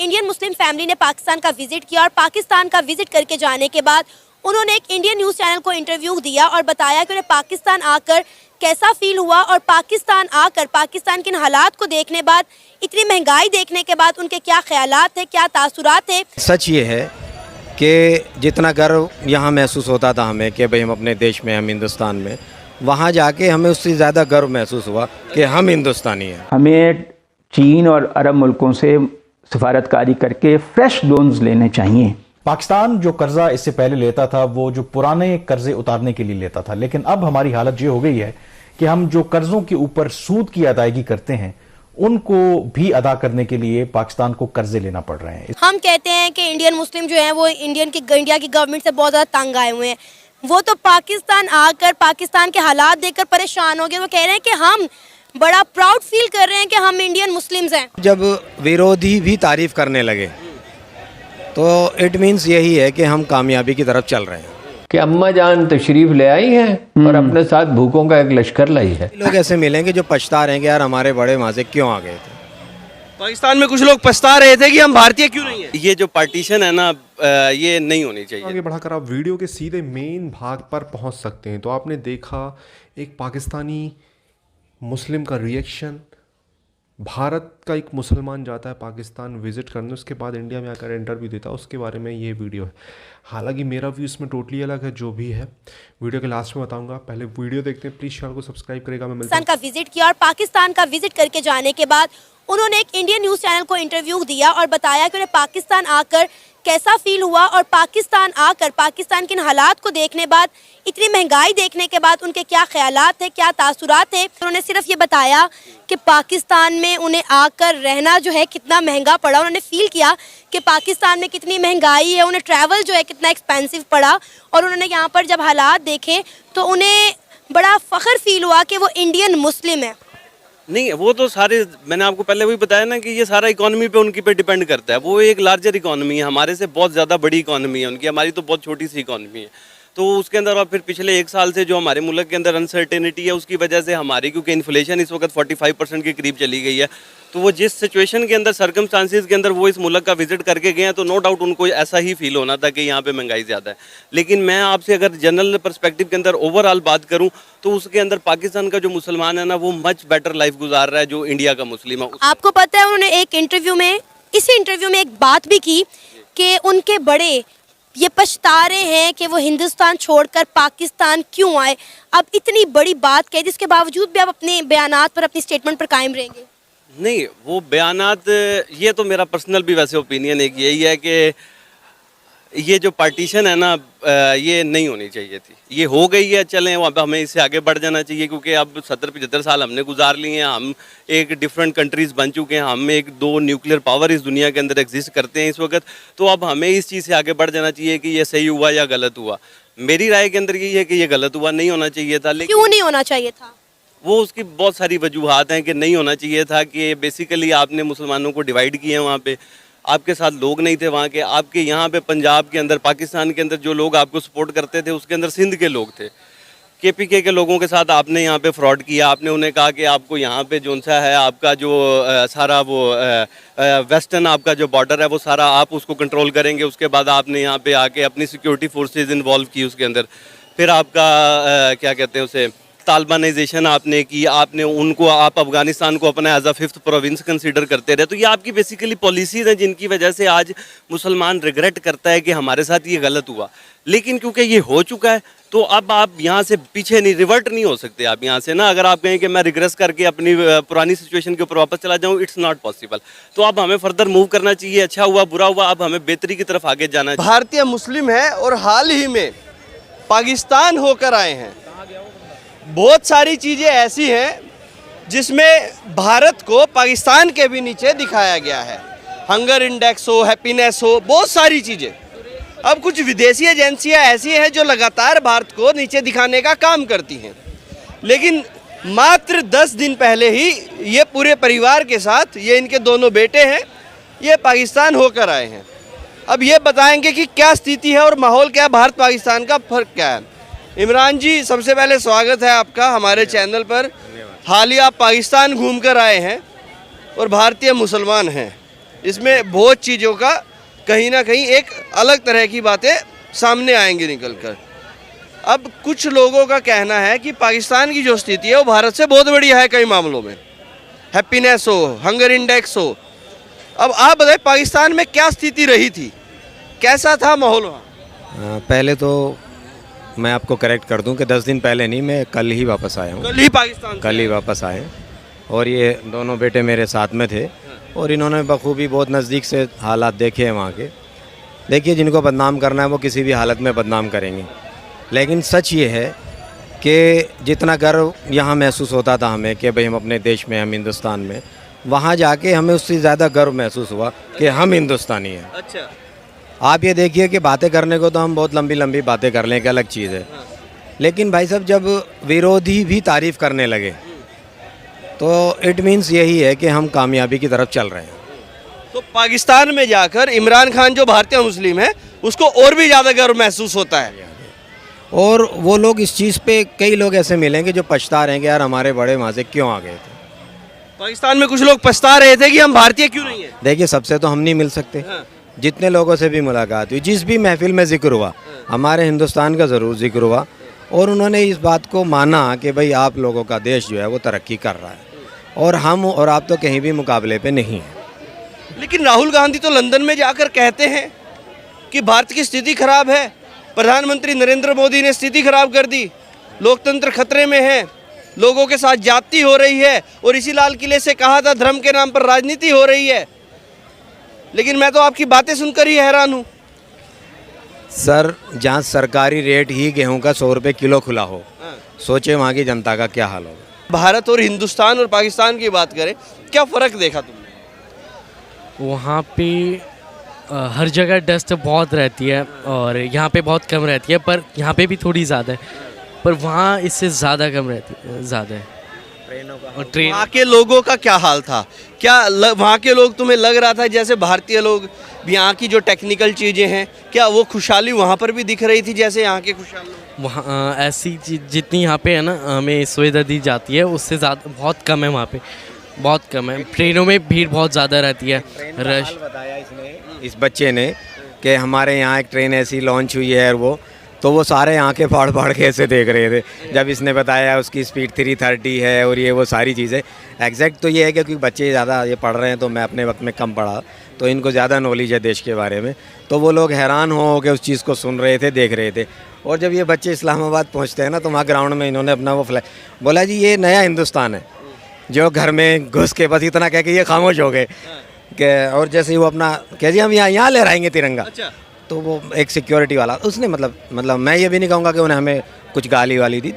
Indian Muslim family ने पाकिस्तान का visit किया और पाकिस्तान का विजिट करके जाने के बाद उन्होंने एक इंडियन न्यूज़ चैनल को इंटरव्यू दिया और बताया कि उन्हें पाकिस्तान आकर कैसा फील हुआ और पाकिस्तान आकर पाकिस्तान के हालात को देखने बाद, इतनी महंगाई देखने के बाद उनके क्या ख्यालात थे, क्या तासुरात थे। सच ये है कि जितना गर्व यहाँ महसूस होता था हमें कि भाई हम अपने देश में, हम हिंदुस्तान में, वहाँ जाके हमें उससे ज़्यादा गर्व महसूस हुआ कि हम हिंदुस्तानी हैं। हमें चीन और अरब मुल्कों से सफारतकारी करके फ्रेश लोन्स लेने चाहिए। पाकिस्तान जो कर्जा इससे पहले लेता था वो जो पुराने कर्जे उतारने के लिए लेता था, लेकिन अब हमारी हालत ये हो गई है कि हम जो कर्जों के ऊपर सूद की अदायगी करते हैं उनको भी अदा करने के लिए पाकिस्तान को कर्जे लेना पड़ रहे हैं। हम कहते हैं कि इंडियन मुस्लिम जो है वो इंडिया की गवर्नमेंट से बहुत ज़्यादा तंग आए हुए हैं। वो तो पाकिस्तान आकर पाकिस्तान के हालात देखकर परेशान हो गए। वो कह रहे हैं कि हम बड़ा प्राउड फील कर रहे हैं कि हम इंडियन मुस्लिम्स हैं। जब विरोधी भी तारीफ करने लगे तो इट मीन्स यही है कि हम कामयाबी की तरफ चल रहे हैं। कि अम्मा जान तशरीफ ले आई हैं और अपने साथ भूखों का एक लश्कर लाई है। लोग ऐसे मिलेंगे जो पछता रहे हैं कि यार हमारे बड़े वहाँ से क्यों आ गए थे। पाकिस्तान में कुछ लोग पछता रहे थे कि हम भारतीय क्यों नहीं है। ये जो पार्टीशन है ना, ये नहीं होनी चाहिए। आगे बढ़ाकर आप वीडियो के सीधे मेन भाग पर पहुंच सकते हैं। तो आपने देखा एक पाकिस्तानी मुस्लिम का रिएक्शन। भारत का एक मुसलमान जाता है पाकिस्तान विजिट करने, उसके बाद इंडिया में आकर इंटरव्यू देता है, उसके बारे में ये वीडियो है। हालांकि मेरा व्यू इसमें टोटली अलग है, जो भी है वीडियो के लास्ट में बताऊंगा। पहले वीडियो देखते हैं, प्लीज़ चैनल को सब्सक्राइब करेगा। मैं पाकिस्तान का विजिट किया और पाकिस्तान का विजिट करके जाने के बाद उन्होंने एक इंडियन न्यूज़ चैनल को इंटरव्यू दिया और बताया कि उन्हें पाकिस्तान आकर कैसा फील हुआ और पाकिस्तान आकर पाकिस्तान के हालात को देखने बाद, इतनी महंगाई देखने के बाद उनके क्या ख्यालात थे, क्या तासुरात थे। उन्होंने सिर्फ ये बताया कि पाकिस्तान में उन्हें आकर रहना जो है कितना महंगा पड़ा। उन्होंने फील किया कि पाकिस्तान में कितनी महंगाई है, उन्हें ट्रैवल जो है कितना एक्सपेंसिव पड़ा और उन्होंने यहाँ पर जब हालात देखे तो उन्हें बड़ा फ़ख्र फील हुआ कि वो इंडियन मुस्लिम है। नहीं, वो तो सारे, मैंने आपको पहले वही बताया ना कि ये सारा इकोनॉमी पे उनकी पे डिपेंड करता है। वो एक लार्जर इकोनॉमी है, हमारे से बहुत ज़्यादा बड़ी इकोनॉमी है उनकी, हमारी तो बहुत छोटी सी इकोनॉमी है। तो उसके अंदर और फिर पिछले एक साल से जो हमारे मुल्क के अंदर अनसर्टेनिटी है उसकी वजह से हमारी, क्योंकि इन्फ्लेशन इस वक्त 45% के करीब चली गई है, तो वो जिस सिचुएशन के अंदर, सर्कमस्टांसिस के अंदर वो इस मुल्क का विजिट करके गए हैं, तो नो डाउट उनको ऐसा ही फील होना था कि यहाँ पे महंगाई ज़्यादा है। लेकिन मैं आपसे अगर जनरल पर्सपेक्टिव के अंदर ओवरऑल बात करूँ तो उसके अंदर पाकिस्तान का जो मुसलमान है ना, वो मच बेटर लाइफ गुजार रहा है जो इंडिया का मुस्लिम है। आपको पता है उन्होंने एक इंटरव्यू में, इसी इंटरव्यू में एक बात भी की कि उनके बड़े ये पछता रहे हैं कि वो हिंदुस्तान छोड़कर पाकिस्तान क्यों आए। अब इतनी बड़ी बात कही, जिसके बावजूद भी आप अपने बयानात पर, अपनी स्टेटमेंट पर कायम रहेंगे? नहीं, वो बयानात, ये तो मेरा पर्सनल भी वैसे ओपिनियन एक यही है कि ये जो पार्टीशन है ना, ये नहीं होनी चाहिए थी। ये हो गई है, चलें अब हमें इससे आगे बढ़ जाना चाहिए, क्योंकि अब 70-75 साल हमने गुजार लिए हैं। हम एक डिफरेंट कंट्रीज़ बन चुके हैं, हम एक 2 न्यूक्लियर पावर इस दुनिया के अंदर एग्जिस्ट करते हैं इस वक्त। तो अब हमें इस चीज़ से आगे बढ़ जाना चाहिए कि ये सही हुआ या गलत हुआ। मेरी राय के अंदर यही है कि ये गलत हुआ, नहीं होना चाहिए था। लेकिन क्यों नहीं होना चाहिए था? वो उसकी बहुत सारी वजूहात हैं कि नहीं होना चाहिए था। कि बेसिकली आपने मुसलमानों को डिवाइड किए हैं, वहाँ पे आपके साथ लोग नहीं थे वहाँ के। आपके यहाँ पे पंजाब के अंदर, पाकिस्तान के अंदर जो लोग आपको सपोर्ट करते थे उसके अंदर सिंध के लोग थे। KPK के लोगों के साथ आपने यहाँ पे फ्रॉड किया। आपने उन्हें कहा कि आपको यहाँ पे जो सा है आपका जो सारा वो वेस्टर्न आपका जो बॉर्डर है वो सारा आप उसको कंट्रोल करेंगे। उसके बाद आपने यहाँ पे आके अपनी सिक्योरिटी फोर्सेज इन्वॉल्व की उसके अंदर। फिर आपका क्या कहते हैं उसे, तालिबानाइजेशन आपने की। आपने उनको, आप अफगानिस्तान को अपना as a 5th province consider करते रहे। तो ये आपकी बेसिकली पॉलिसीज़ हैं जिनकी वजह से आज मुसलमान रिग्रेट करता है कि हमारे साथ ये गलत हुआ। लेकिन क्योंकि ये हो चुका है तो अब आप यहाँ से पीछे नहीं, रिवर्ट नहीं हो सकते आप यहाँ से ना। अगर आप कहें कि मैं रिग्रेस करके अपनी पुरानी सिचुएशन के ऊपर वापस चला जाऊँ, इट्स नॉट पॉसिबल। तो अब हमें फर्दर मूव करना चाहिए। अच्छा हुआ, बुरा हुआ, अब हमें बेहतरी की तरफ आगे जाना चाहिए। भारतीय मुस्लिम है और हाल ही में पाकिस्तान होकर आए हैं। बहुत सारी चीज़ें ऐसी हैं जिसमें भारत को पाकिस्तान के भी नीचे दिखाया गया है। हंगर इंडेक्स हो, हैप्पीनेस हो, बहुत सारी चीज़ें। अब कुछ विदेशी एजेंसियां ऐसी हैं जो लगातार भारत को नीचे दिखाने का काम करती हैं, लेकिन मात्र 10 दिन पहले ही ये पूरे परिवार के साथ, ये इनके दोनों बेटे हैं, ये पाकिस्तान होकर आए हैं। अब ये बताएंगे कि क्या स्थिति है और माहौल क्या है, भारत पाकिस्तान का फ़र्क क्या है। इमरान जी, सबसे पहले स्वागत है आपका हमारे चैनल पर। हाल ही आप पाकिस्तान घूम कर आए हैं और भारतीय मुसलमान हैं, इसमें बहुत चीज़ों का कहीं ना कहीं एक अलग तरह की बातें सामने आएंगी निकल कर। अब कुछ लोगों का कहना है कि पाकिस्तान की जो स्थिति है वो भारत से बहुत बढ़िया है कई मामलों में, हैप्पीनेस हो, हंगर इंडेक्स हो। अब आप बताएं पाकिस्तान में क्या स्थिति रही थी, कैसा था माहौल वहाँ? पहले तो मैं आपको करेक्ट कर दूं कि 10 दिन पहले नहीं, मैं कल ही वापस आया हूँ। कल ही पाकिस्तान से कल ही वापस आए और ये दोनों बेटे मेरे साथ में थे और इन्होंने बखूबी बहुत नज़दीक से हालात देखे हैं वहाँ के। देखिए, जिनको बदनाम करना है वो किसी भी हालत में बदनाम करेंगे, लेकिन सच ये है कि जितना गर्व यहाँ महसूस होता था हमें कि भाई हम अपने देश में, हम हिंदुस्तान में, वहाँ जाके हमें उससे ज़्यादा गर्व महसूस हुआ कि हम हिंदुस्तानी हैं। अच्छा, आप ये देखिए कि बातें करने को तो हम बहुत लंबी लंबी बातें कर लें, एक अलग चीज़ है, लेकिन भाई साहब जब विरोधी भी तारीफ़ करने लगे तो इट मीन्स यही है कि हम कामयाबी की तरफ चल रहे हैं। तो पाकिस्तान में जाकर इमरान खान जो भारतीय मुस्लिम है उसको और भी ज़्यादा गर्व महसूस होता है। और वो लोग इस चीज़ पे, कई लोग ऐसे मिलेंगे जो पछता रहे हैं कि यार हमारे बड़े वहाँ से क्यों आ गए थे। पाकिस्तान में कुछ लोग पछता रहे थे कि हम भारतीय क्यों नहीं है। देखिए, सबसे तो हम नहीं मिल सकते, जितने लोगों से भी मुलाकात हुई, जिस भी महफिल में जिक्र हुआ, हमारे हिंदुस्तान का ज़रूर जिक्र हुआ और उन्होंने इस बात को माना कि भाई आप लोगों का देश जो है वो तरक्की कर रहा है और हम और आप तो कहीं भी मुकाबले पे नहीं हैं। लेकिन राहुल गांधी तो लंदन में जाकर कहते हैं कि भारत की स्थिति खराब है, प्रधानमंत्री नरेंद्र मोदी ने स्थिति खराब कर दी, लोकतंत्र खतरे में है, लोगों के साथ जाति हो रही है और इसी लाल किले से कहा था धर्म के नाम पर राजनीति हो रही है। लेकिन मैं तो आपकी बातें सुनकर ही हैरान हूँ। सर, जहाँ सरकारी रेट ही गेहूं का 100 रुपये किलो खुला हो, सोचे वहाँ की जनता का क्या हाल होगा। भारत और हिंदुस्तान और पाकिस्तान की बात करें, क्या फ़र्क देखा तुमने? वहाँ पे हर जगह डस्ट बहुत रहती है और यहाँ पे बहुत कम रहती है, पर यहाँ पे भी थोड़ी ज़्यादा है, पर वहाँ इससे ज़्यादा कम रहती है, ज़्यादा है। और ट्रेन, वहाँ के लोगों का क्या हाल था? क्या वहाँ के लोग, तुम्हें लग रहा था जैसे भारतीय लोग, यहाँ की जो टेक्निकल चीज़ें हैं, क्या वो खुशहाली वहाँ पर भी दिख रही थी जैसे यहाँ के खुशहाल लोग? वहाँ ऐसी चीज जितनी यहाँ पे है ना हमें सुविधा दी जाती है उससे ज़्यादा बहुत कम है, वहाँ पे बहुत कम है। ट्रेनों में भीड़ बहुत ज़्यादा रहती है, रश। बताया इस बच्चे ने कि हमारे यहाँ एक ट्रेन ऐसी लॉन्च हुई है, वो सारे आंखें फाड़ फाड़ के ऐसे देख रहे थे जब इसने बताया उसकी स्पीड 330 है और ये वो सारी चीज़ें। एग्जैक्ट तो ये है कि क्योंकि बच्चे ज़्यादा ये पढ़ रहे हैं, तो मैं अपने वक्त में कम पढ़ा, तो इनको ज़्यादा नॉलेज है देश के बारे में, तो वो लोग हैरान हो के उस चीज़ को सुन रहे थे, देख रहे थे। और जब ये बच्चे इस्लामाबाद पहुँचते हैं ना, तो वहाँ ग्राउंड में इन्होंने अपना वो फ्लैग बोला, जी ये नया हिंदुस्तान है, जो घर में घुस के बस इतना कह के ये खामोश हो गए कि, और जैसे ही वो अपना कह दिया हम यहाँ लहराएंगे तिरंगा। अच्छा। तो वो एक सिक्योरिटी वाला उसने मतलब मैं ये भी नहीं कहूँगा कि उन्हें हमें कुछ गाली वाली दी,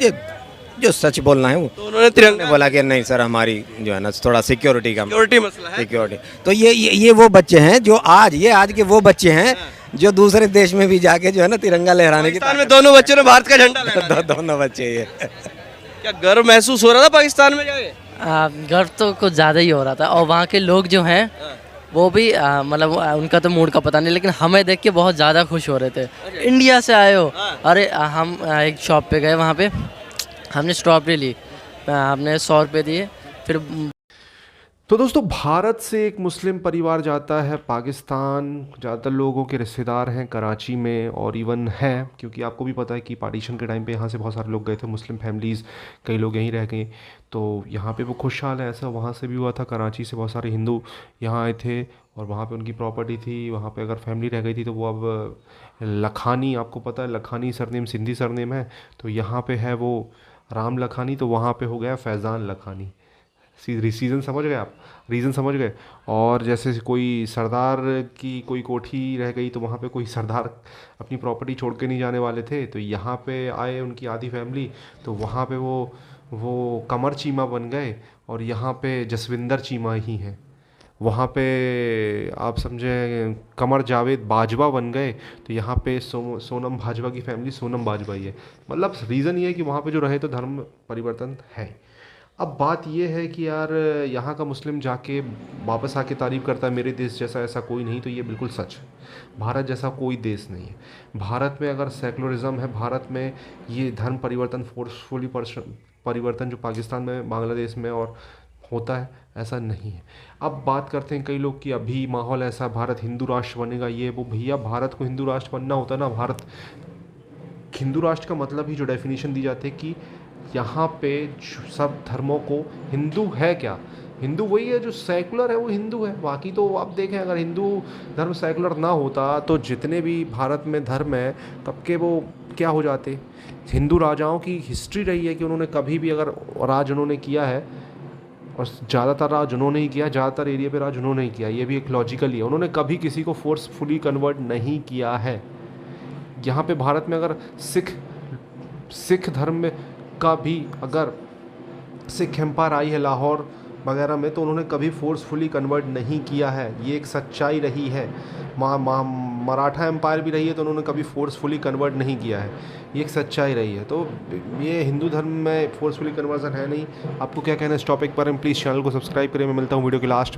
जो सच बोलना है वो, तो उन्होंने तिरंगा बोला कि नहीं सर, हमारी जो है ना थोड़ा सिक्योरिटी का मसला है। सिक्योरिटी। तो ये वो बच्चे हैं जो आज के वो बच्चे हैं जो दूसरे देश में भी जाके जो है ना तिरंगा लहराने की पाकिस्तान में दोनों बच्चों ने भारत का झंडा लहराया। दोनों बच्चे ये। क्या गर्व महसूस हो रहा था पाकिस्तान में जाके? गर्व तो कुछ ज़्यादा ही हो रहा था और वहाँ के लोग जो हैं वो भी मतलब उनका तो मूड का पता नहीं, लेकिन हमें देख के बहुत ज़्यादा खुश हो रहे थे। इंडिया से आए हो? अरे हम एक शॉप पे गए, वहाँ पे हमने स्ट्रॉबेरी ली, हमने 100 रुपये दिए, फिर तो दोस्तों, भारत से एक मुस्लिम परिवार जाता है पाकिस्तान, ज़्यादातर लोगों के रिश्तेदार हैं कराची में और इवन हैं, क्योंकि आपको भी पता है कि पार्टीशन के टाइम पे यहाँ से बहुत सारे लोग गए थे, मुस्लिम फैमिलीज़, कई लोग यहीं रह गए, तो यहाँ पे वो खुशहाल है। ऐसा वहाँ से भी हुआ था, कराची से बहुत सारे हिंदू यहाँ आए थे और वहाँ पे उनकी प्रॉपर्टी थी, वहाँ पे अगर फैमिली रह गई थी तो वो अब लखानी, आपको पता है लखानी सरनेम सिंधी सरनेम है, तो यहाँ पे है वो राम लखानी, तो वहाँ पे हो गया फैज़ान लखानी। रीज़न समझ गए आप? रीज़न समझ गए। और जैसे कोई सरदार की कोई कोठी रह गई तो वहाँ पे कोई सरदार अपनी प्रॉपर्टी छोड़ के नहीं जाने वाले थे, तो यहाँ पे आए उनकी आधी फैमिली, तो वहाँ पे वो कमर चीमा बन गए और यहाँ पे जसविंदर चीमा ही हैं। वहाँ पे आप समझे कमर जावेद बाजवा बन गए, तो यहाँ पे सोनम बाजवा की फैमिली सोनम बाजवा ही है। मतलब रीज़न ये है कि वहाँ पे जो रहे तो धर्म परिवर्तन है। अब बात ये है कि यार यहाँ का मुस्लिम जाके वापस आके तारीफ़ करता है मेरे देश जैसा ऐसा कोई नहीं, तो ये बिल्कुल सच है। भारत जैसा कोई देश नहीं है। भारत में अगर सेकुलरिज्म है, भारत में ये धर्म परिवर्तन फोर्सफुली परिवर्तन जो पाकिस्तान में, बांग्लादेश में और होता है, ऐसा नहीं है। अब बात करते हैं कई लोग कि अभी माहौल ऐसा, भारत हिंदू राष्ट्र बनेगा, ये वो। भैया भारत को हिंदू राष्ट्र बनना होता ना, भारत हिंदू राष्ट्र का मतलब ही जो डेफिनेशन दी जाती है कि यहाँ पे सब धर्मों को, हिंदू है क्या, हिंदू वही है जो सेकुलर है, वो हिंदू है। बाकी तो आप देखें, अगर हिंदू धर्म सेकुलर ना होता तो जितने भी भारत में धर्म है तब के वो क्या हो जाते। हिंदू राजाओं की हिस्ट्री रही है कि उन्होंने कभी भी अगर राज उन्होंने किया है, और ज़्यादातर राज उन्होंने ही किया, ज़्यादातर एरिया पे राज उन्होंने ही किया, ये भी एक लॉजिकल ही है। उन्होंने कभी किसी को फोर्सफुली कन्वर्ट नहीं किया है। यहाँ पे भारत में अगर सिख धर्म में का भी अगर सिख एम्पायर आई है लाहौर वगैरह में, तो उन्होंने कभी फोर्सफुली कन्वर्ट नहीं किया है, ये एक सच्चाई रही है। मराठा एम्पायर भी रही है तो उन्होंने कभी फोर्सफुली कन्वर्ट नहीं किया है, ये एक सच्चाई रही है। तो ये हिंदू धर्म में फोर्सफुली कन्वर्जन है नहीं। आपको क्या कहना है इस टॉपिक पर? प्लीज़ चैनल को सब्सक्राइब करें। मैं मिलता हूँ वीडियो के लास्ट